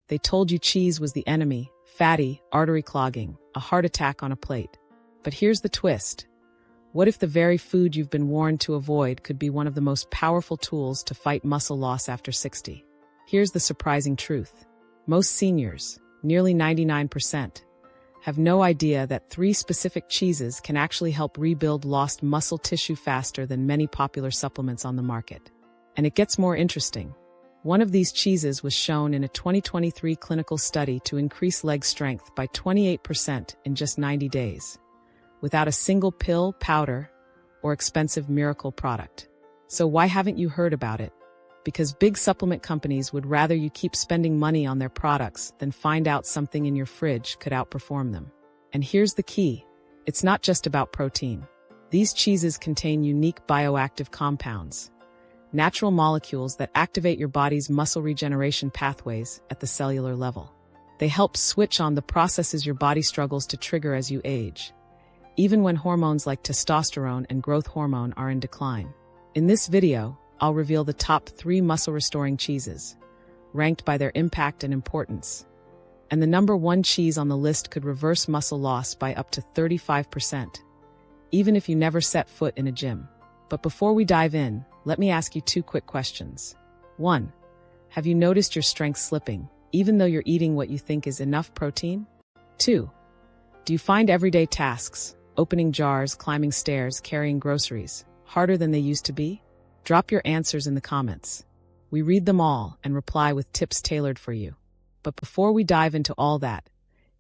They told you cheese was the enemy, fatty, artery clogging, a heart attack on a plate. But here's the twist. What if the very food you've been warned to avoid could be one of the most powerful tools to fight muscle loss after 60? Here's the surprising truth. Most seniors, nearly 99%, have no idea that 3 specific cheeses can actually help rebuild lost muscle tissue faster than many popular supplements on the market. And it gets more interesting. One of these cheeses was shown in a 2023 clinical study to increase leg strength by 28% in just 90 days, without a single pill, powder, or expensive miracle product. So why haven't you heard about it? Because big supplement companies would rather you keep spending money on their products than find out something in your fridge could outperform them. And here's the key. It's not just about protein. These cheeses contain unique bioactive compounds, natural molecules that activate your body's muscle regeneration pathways at the cellular level. They help switch on the processes your body struggles to trigger as you age, even when hormones like testosterone and growth hormone are in decline. In this video, I'll reveal the top 3 muscle-restoring cheeses, ranked by their impact and importance. And the number 1 cheese on the list could reverse muscle loss by up to 35%, even if you never set foot in a gym. But before we dive in, let me ask you 2 quick questions. 1. Have you noticed your strength slipping, even though you're eating what you think is enough protein? 2. Do you find everyday tasks, opening jars, climbing stairs, carrying groceries, harder than they used to be? Drop your answers in the comments. We read them all and reply with tips tailored for you. But before we dive into all that,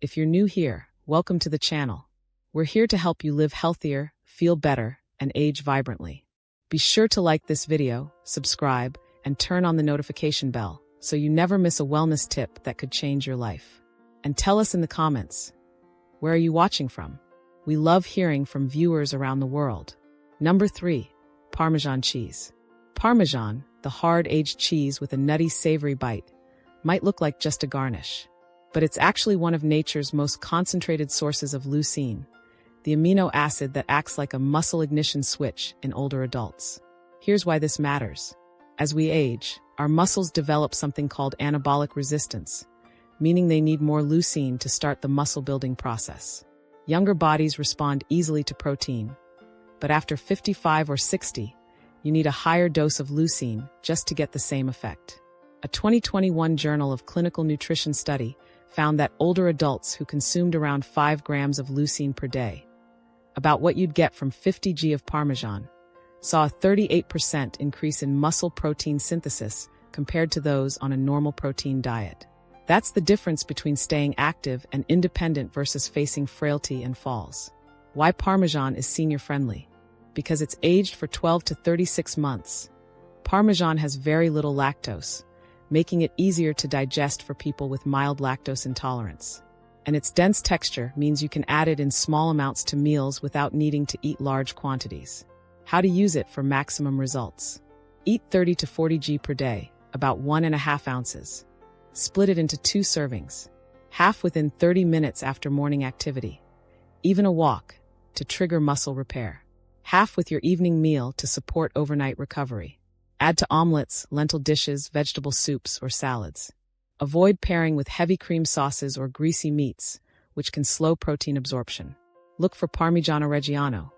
if you're new here, welcome to the channel. We're here to help you live healthier, feel better, and age vibrantly. Be sure to like this video, subscribe, and turn on the notification bell so you never miss a wellness tip that could change your life. And tell us in the comments, where are you watching from? We love hearing from viewers around the world. Number 3, Parmesan cheese. Parmesan, the hard-aged cheese with a nutty, savory bite, might look like just a garnish, but it's actually one of nature's most concentrated sources of leucine, the amino acid that acts like a muscle ignition switch in older adults. Here's why this matters. As we age, our muscles develop something called anabolic resistance, meaning they need more leucine to start the muscle-building process. Younger bodies respond easily to protein, but after 55 or 60, you need a higher dose of leucine just to get the same effect. A 2021 Journal of Clinical Nutrition study found that older adults who consumed around 5 grams of leucine per day, about what you'd get from 50 g of Parmesan, saw a 38% increase in muscle protein synthesis compared to those on a normal protein diet. That's the difference between staying active and independent versus facing frailty and falls. Why Parmesan is senior-friendly? Because it's aged for 12 to 36 months. Parmesan has very little lactose, making it easier to digest for people with mild lactose intolerance. And its dense texture means you can add it in small amounts to meals without needing to eat large quantities. How to use it for maximum results. Eat 30 to 40 g per day, about 1.5 ounces. Split it into 2 servings, half within 30 minutes after morning activity, even a walk, to trigger muscle repair. Half with your evening meal to support overnight recovery. Add to omelets, lentil dishes, vegetable soups, or salads. Avoid pairing with heavy cream sauces or greasy meats, which can slow protein absorption. Look for Parmigiano Reggiano,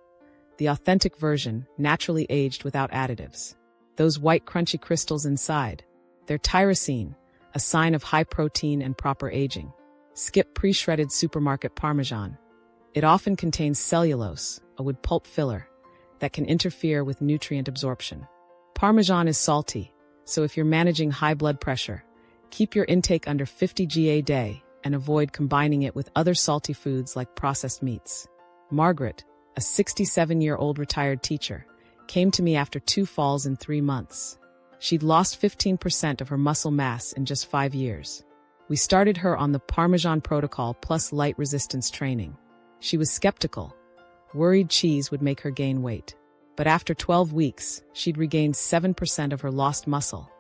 the authentic version, naturally aged without additives. Those white crunchy crystals inside, they're tyrosine, a sign of high protein and proper aging. Skip pre-shredded supermarket Parmesan. It often contains cellulose, a wood pulp filler, that can interfere with nutrient absorption. Parmesan is salty, so if you're managing high blood pressure, keep your intake under 50 g a day and avoid combining it with other salty foods like processed meats. Margaret, a 67-year-old retired teacher, came to me after 2 falls in 3 months. She'd lost 15% of her muscle mass in just 5 years. We started her on the Parmesan protocol plus light resistance training. She was skeptical, worried cheese would make her gain weight. But after 12 weeks, she'd regained 7% of her lost muscle,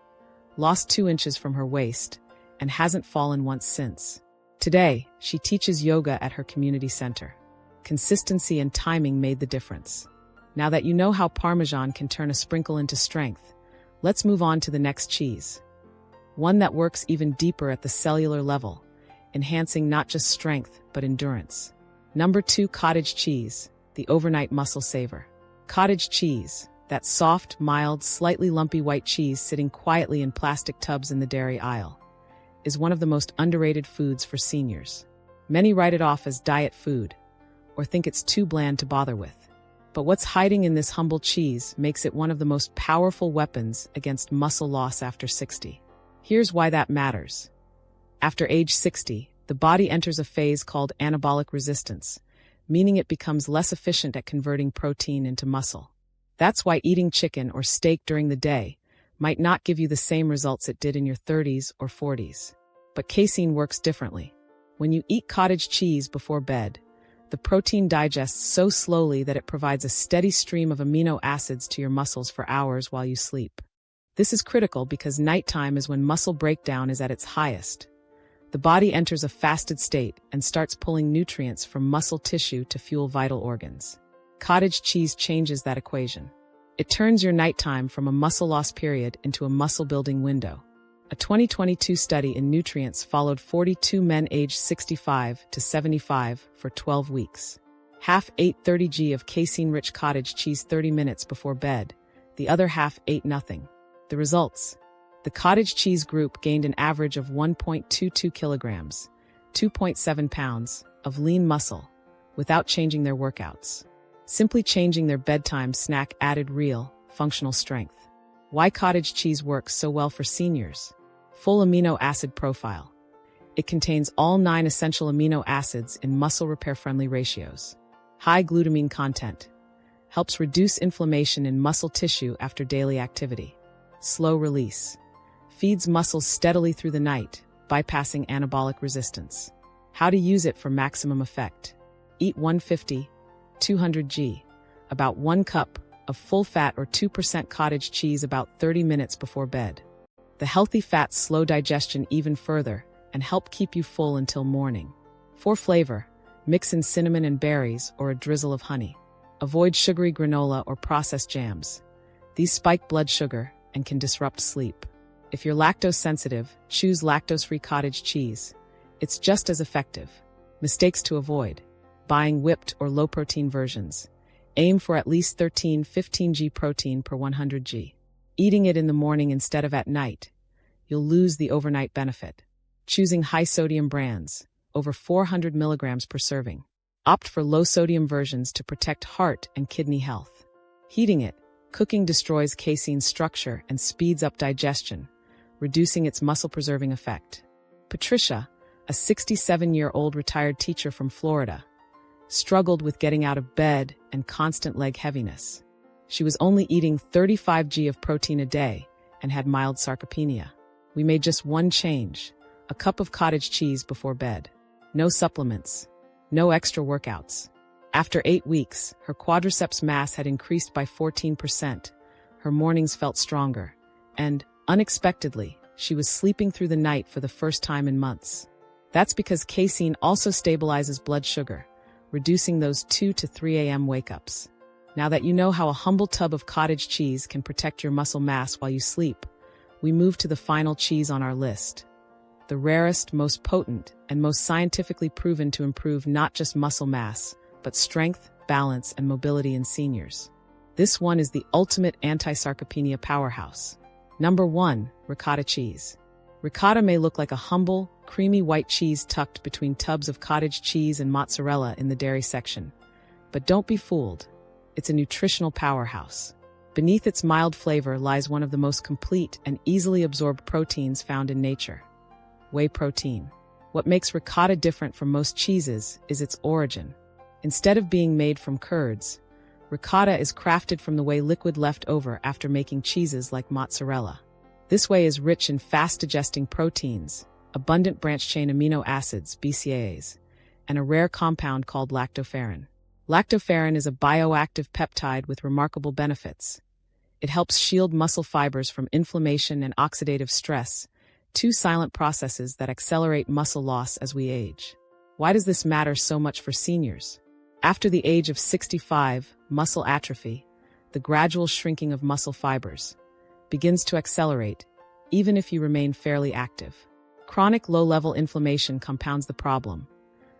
lost 2 inches from her waist, and hasn't fallen once since. Today, she teaches yoga at her community center. Consistency and timing made the difference. Now that you know how Parmesan can turn a sprinkle into strength, let's move on to the next cheese. one that works even deeper at the cellular level, enhancing not just strength, but endurance. Number 2, cottage cheese, the overnight muscle saver. Cottage cheese, that soft, mild, slightly lumpy white cheese sitting quietly in plastic tubs in the dairy aisle, is one of the most underrated foods for seniors. Many write it off as diet food, or think it's too bland to bother with. But what's hiding in this humble cheese makes it one of the most powerful weapons against muscle loss after 60. Here's why that matters. After age 60, the body enters a phase called anabolic resistance, meaning it becomes less efficient at converting protein into muscle. That's why eating chicken or steak during the day might not give you the same results it did in your 30s or 40s. But casein works differently. When you eat cottage cheese before bed, the protein digests so slowly that it provides a steady stream of amino acids to your muscles for hours while you sleep. This is critical because nighttime is when muscle breakdown is at its highest. The body enters a fasted state and starts pulling nutrients from muscle tissue to fuel vital organs. Cottage cheese changes that equation. It turns your nighttime from a muscle loss period into a muscle-building window. A 2022 study in nutrients followed 42 men aged 65 to 75 for 12 weeks. Half ate 30 g of casein-rich cottage cheese 30 minutes before bed. The other half ate nothing. The results? The cottage cheese group gained an average of 1.22 kilograms, 2.7 pounds, of lean muscle, without changing their workouts. Simply changing their bedtime snack added real, functional strength. Why cottage cheese works so well for seniors? Full amino acid profile. It contains all 9 essential amino acids in muscle repair-friendly ratios. High glutamine content. Helps reduce inflammation in muscle tissue after daily activity. Slow release. Feeds muscles steadily through the night, bypassing anabolic resistance. How to use it for maximum effect. Eat 150, 200 g, about 1 cup of full-fat or 2% cottage cheese about 30 minutes before bed. The healthy fats slow digestion even further and help keep you full until morning. For flavor, mix in cinnamon and berries or a drizzle of honey. Avoid sugary granola or processed jams. These spike blood sugar and can disrupt sleep. If you're lactose sensitive, choose lactose-free cottage cheese. It's just as effective. Mistakes to avoid. Buying whipped or low-protein versions. Aim for at least 13-15 g protein per 100 g. Eating it in the morning instead of at night. You'll lose the overnight benefit. Choosing high-sodium brands, over 400 milligrams per serving. Opt for low-sodium versions to protect heart and kidney health. Heating it, cooking destroys casein structure and speeds up digestion, reducing its muscle-preserving effect. Patricia, a 67-year-old retired teacher from Florida, struggled with getting out of bed and constant leg heaviness. She was only eating 35 g of protein a day and had mild sarcopenia. We made just one change, a cup of cottage cheese before bed. No supplements, no extra workouts. After 8 weeks, her quadriceps mass had increased by 14%. Her mornings felt stronger, and, unexpectedly, she was sleeping through the night for the first time in months. That's because casein also stabilizes blood sugar, reducing those 2 to 3 a.m. wake-ups. Now that you know how a humble tub of cottage cheese can protect your muscle mass while you sleep, we move to the final cheese on our list. The rarest, most potent, and most scientifically proven to improve not just muscle mass, but strength, balance, and mobility in seniors. This one is the ultimate anti-sarcopenia powerhouse. Number 1, ricotta cheese. Ricotta may look like a humble, creamy white cheese tucked between tubs of cottage cheese and mozzarella in the dairy section. But don't be fooled. It's a nutritional powerhouse. Beneath its mild flavor lies one of the most complete and easily absorbed proteins found in nature: whey protein. What makes ricotta different from most cheeses is its origin. Instead of being made from curds, ricotta is crafted from the whey liquid left over after making cheeses like mozzarella. This whey is rich in fast-digesting proteins, abundant branched-chain amino acids, BCAAs, and a rare compound called lactoferrin. Lactoferrin is a bioactive peptide with remarkable benefits. It helps shield muscle fibers from inflammation and oxidative stress, 2 silent processes that accelerate muscle loss as we age. Why does this matter so much for seniors? After the age of 65, muscle atrophy, the gradual shrinking of muscle fibers, begins to accelerate, even if you remain fairly active. Chronic low-level inflammation compounds the problem,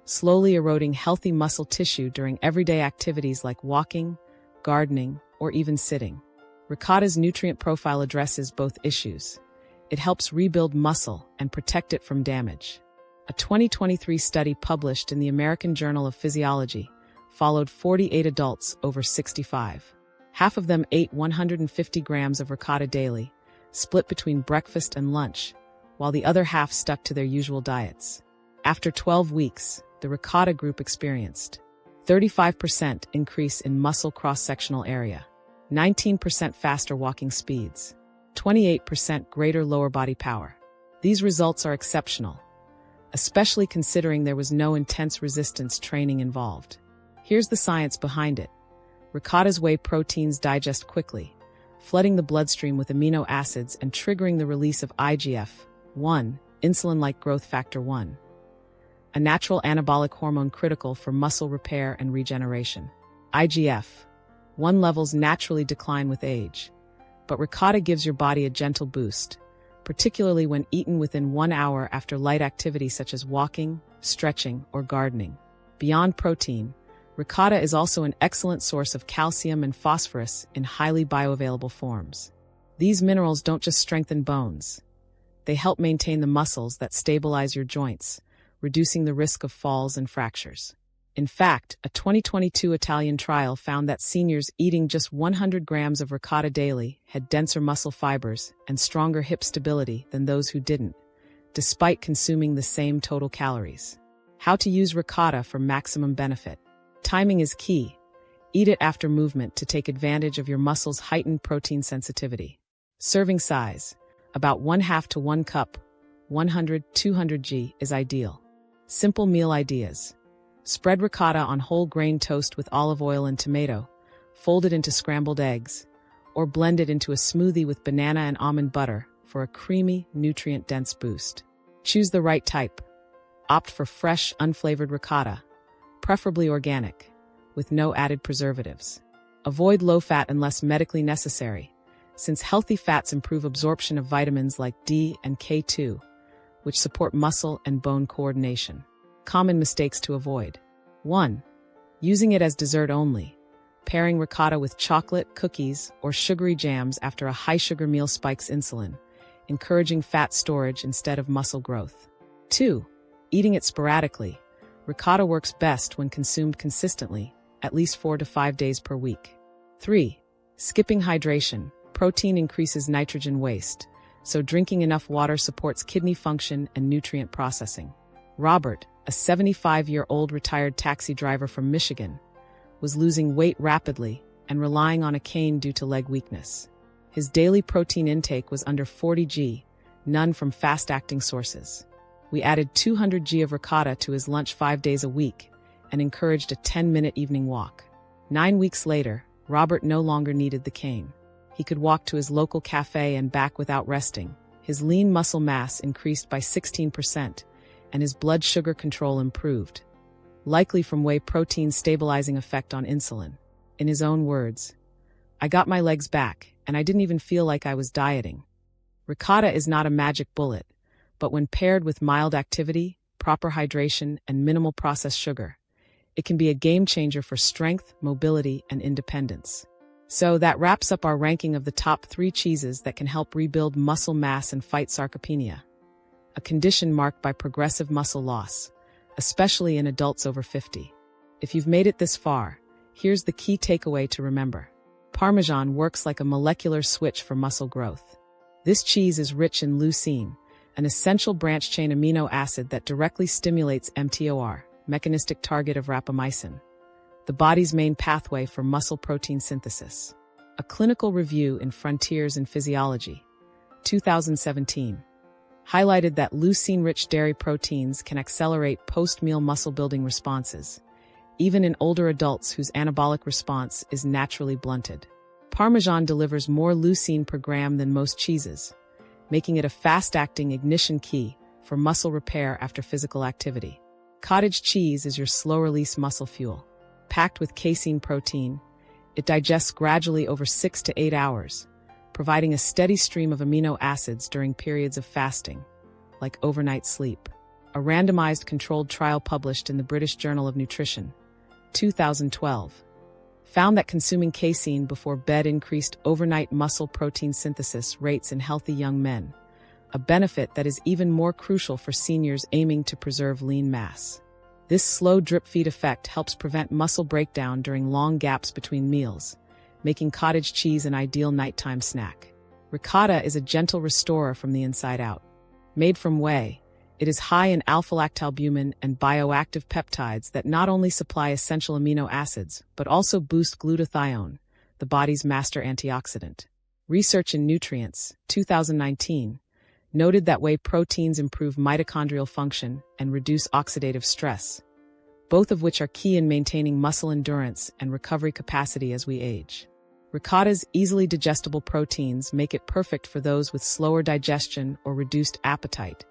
slowly eroding healthy muscle tissue during everyday activities like walking, gardening, or even sitting. Ricotta's nutrient profile addresses both issues. It helps rebuild muscle and protect it from damage. A 2023 study published in the American Journal of Physiology followed 48 adults over 65. Half of them ate 150 grams of ricotta daily, split between breakfast and lunch, while the other half stuck to their usual diets. After 12 weeks, the ricotta group experienced 35% increase in muscle cross-sectional area, 19% faster walking speeds, 28% greater lower body power. These results are exceptional, especially considering there was no intense resistance training involved. Here's the science behind it. Ricotta's whey proteins digest quickly, flooding the bloodstream with amino acids and triggering the release of IGF-1, insulin-like growth factor 1, a natural anabolic hormone critical for muscle repair and regeneration. IGF-1 levels naturally decline with age, but ricotta gives your body a gentle boost, particularly when eaten within 1 hour after light activity such as walking, stretching, or gardening. Beyond protein, ricotta is also an excellent source of calcium and phosphorus in highly bioavailable forms. These minerals don't just strengthen bones. They help maintain the muscles that stabilize your joints, reducing the risk of falls and fractures. In fact, a 2022 Italian trial found that seniors eating just 100 grams of ricotta daily had denser muscle fibers and stronger hip stability than those who didn't, despite consuming the same total calories. How to use ricotta for maximum benefit. Timing is key. Eat it after movement to take advantage of your muscles' heightened protein sensitivity. Serving size, about 1/2 to 1 cup, 100-200 g is ideal. Simple meal ideas. Spread ricotta on whole grain toast with olive oil and tomato, fold it into scrambled eggs, or blend it into a smoothie with banana and almond butter for a creamy, nutrient-dense boost. Choose the right type. Opt for fresh, unflavored ricotta, preferably organic, with no added preservatives. Avoid low-fat unless medically necessary, since healthy fats improve absorption of vitamins like D and K2, which support muscle and bone coordination. Common mistakes to avoid. 1. Using it as dessert only. Pairing ricotta with chocolate, cookies, or sugary jams after a high-sugar meal spikes insulin, encouraging fat storage instead of muscle growth. 2. Eating it sporadically. Ricotta works best when consumed consistently, at least 4 to 5 days per week. 3. Skipping hydration. Protein increases nitrogen waste, so drinking enough water supports kidney function and nutrient processing. Robert, a 75-year-old retired taxi driver from Michigan, was losing weight rapidly and relying on a cane due to leg weakness. His daily protein intake was under 40 g, none from fast-acting sources. We added 200 g of ricotta to his lunch 5 days a week and encouraged a 10-minute evening walk. 9 weeks later, Robert no longer needed the cane. He could walk to his local cafe and back without resting. His lean muscle mass increased by 16%, and his blood sugar control improved, likely from whey protein's stabilizing effect on insulin. In his own words, "I got my legs back, and I didn't even feel like I was dieting." Ricotta is not a magic bullet, but when paired with mild activity, proper hydration, and minimal processed sugar, it can be a game changer for strength, mobility, and independence. So that wraps up our ranking of the top 3 cheeses that can help rebuild muscle mass and fight sarcopenia, a condition marked by progressive muscle loss, especially in adults over 50. If you've made it this far, here's the key takeaway to remember. Parmesan works like a molecular switch for muscle growth. This cheese is rich in leucine, an essential branch-chain amino acid that directly stimulates mTOR, mechanistic target of rapamycin, the body's main pathway for muscle protein synthesis. A clinical review in Frontiers in Physiology, 2017, highlighted that leucine-rich dairy proteins can accelerate post-meal muscle-building responses, even in older adults whose anabolic response is naturally blunted. Parmesan delivers more leucine per gram than most cheeses, making it a fast-acting ignition key for muscle repair after physical activity. Cottage cheese is your slow-release muscle fuel. Packed with casein protein, it digests gradually over 6 to 8 hours, providing a steady stream of amino acids during periods of fasting, like overnight sleep. A randomized controlled trial published in the British Journal of Nutrition, 2012, found that consuming casein before bed increased overnight muscle protein synthesis rates in healthy young men, a benefit that is even more crucial for seniors aiming to preserve lean mass. This slow drip-feed effect helps prevent muscle breakdown during long gaps between meals, making cottage cheese an ideal nighttime snack. Ricotta is a gentle restorer from the inside out. Made from whey, it is high in alpha-lactalbumin and bioactive peptides that not only supply essential amino acids, but also boost glutathione, the body's master antioxidant. Research in Nutrients, 2019, noted that whey proteins improve mitochondrial function and reduce oxidative stress, both of which are key in maintaining muscle endurance and recovery capacity as we age. Ricotta's easily digestible proteins make it perfect for those with slower digestion or reduced appetite,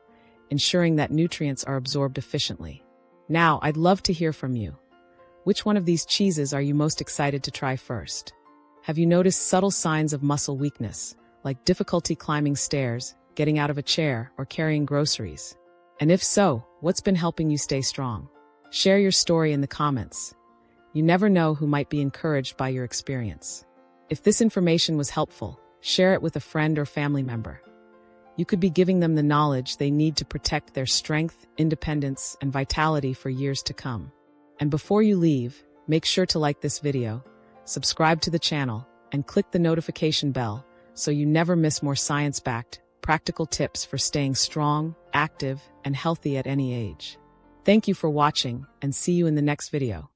ensuring that nutrients are absorbed efficiently. Now, I'd love to hear from you. Which one of these cheeses are you most excited to try first? Have you noticed subtle signs of muscle weakness, like difficulty climbing stairs, getting out of a chair, or carrying groceries? And if so, what's been helping you stay strong? Share your story in the comments. You never know who might be encouraged by your experience. If this information was helpful, share it with a friend or family member. You could be giving them the knowledge they need to protect their strength, independence, and vitality for years to come. And before you leave, make sure to like this video, subscribe to the channel, and click the notification bell so you never miss more science-backed, practical tips for staying strong, active, and healthy at any age. Thank you for watching, and see you in the next video.